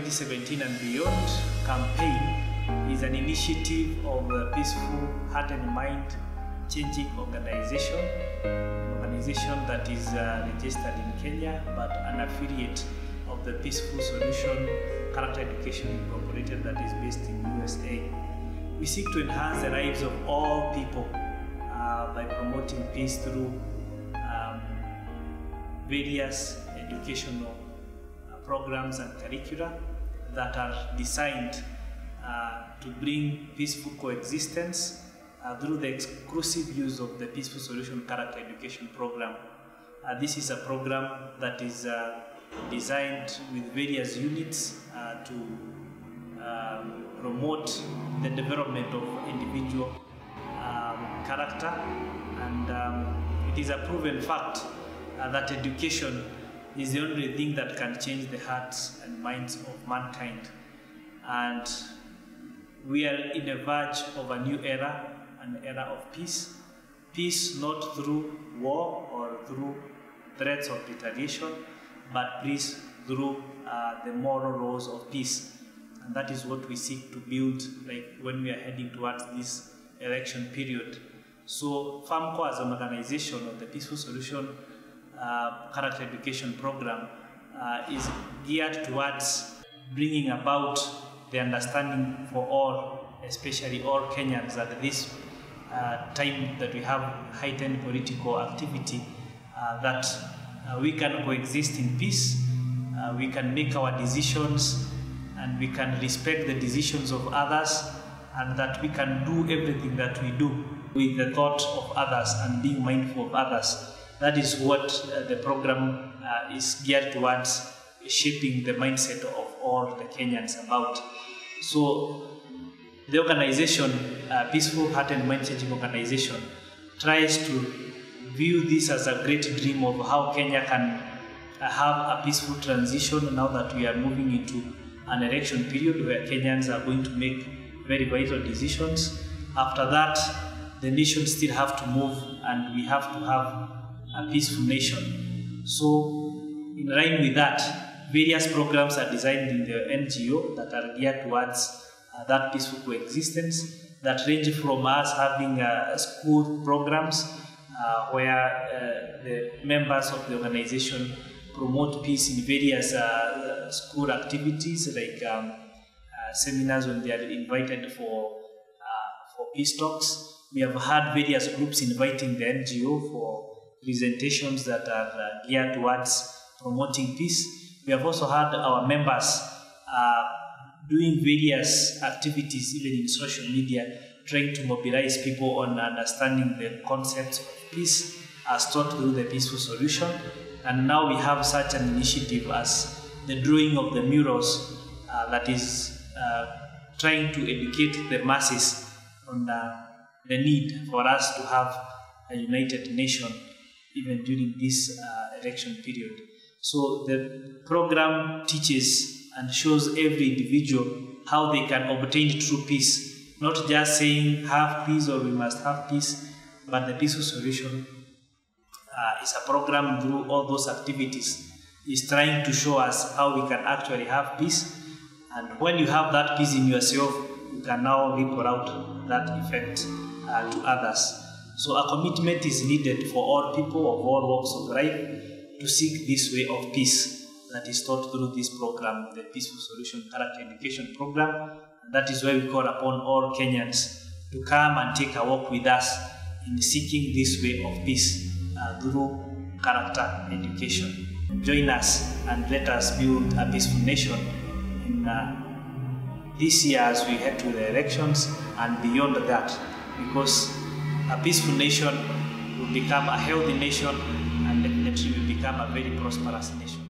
2017 and Beyond campaign is an initiative of the Peaceful Heart and Mind Changing Organization, an organization that is registered in Kenya but an affiliate of the Peaceful Solution Character Education Incorporated that is based in USA. We seek to enhance the lives of all people by promoting peace through various educational programs and curricula that are designed to bring peaceful coexistence through the exclusive use of the Peaceful Solution Character Education Program. This is a program that is designed with various units to promote the development of individual character, and it is a proven fact that education is the only thing that can change the hearts and minds of mankind. And we are in the verge of a new era, an era of peace. Peace not through war or through threats of retaliation, but peace through the moral laws of peace. And that is what we seek to build, like when we are heading towards this election period. So FAMCO as an organization of the Peaceful Solution Character Education Program is geared towards bringing about the understanding for all, especially all Kenyans, at this time that we have heightened political activity, that we can coexist in peace, we can make our decisions, and we can respect the decisions of others, and that we can do everything that we do with the thought of others and being mindful of others. That is what the program is geared towards, shaping the mindset of all the Kenyans about. So the organization, Peaceful Heart and Mind Changing Organization, tries to view this as a great dream of how Kenya can have a peaceful transition now that we are moving into an election period where Kenyans are going to make very vital decisions. After that, the nation still have to move, and we have to have a peaceful nation. So in line with that, various programs are designed in the NGO that are geared towards that peaceful coexistence, that range from us having school programs where the members of the organization promote peace in various school activities, like seminars when they are invited for peace talks. We have had various groups inviting the NGO for presentations that are geared towards promoting peace. We have also had our members doing various activities, even in social media, trying to mobilize people on understanding the concepts of peace as taught through the Peaceful Solution. And now we have such an initiative as the drawing of the murals that is trying to educate the masses on the need for us to have a united nation even during this election period. So the program teaches and shows every individual how they can obtain true peace, not just saying have peace or we must have peace, but the Peaceful Solution is a program through all those activities is trying to show us how we can actually have peace. And when you have that peace in yourself, you can now ripple out that effect to others. So a commitment is needed for all people of all walks of life to seek this way of peace that is taught through this program, the Peaceful Solution Character Education Program. And that is why we call upon all Kenyans to come and take a walk with us in seeking this way of peace through character education. Join us and let us build a peaceful nation in this year as we head to the elections and beyond that, because a peaceful nation will become a healthy nation, and definitely will become a very prosperous nation.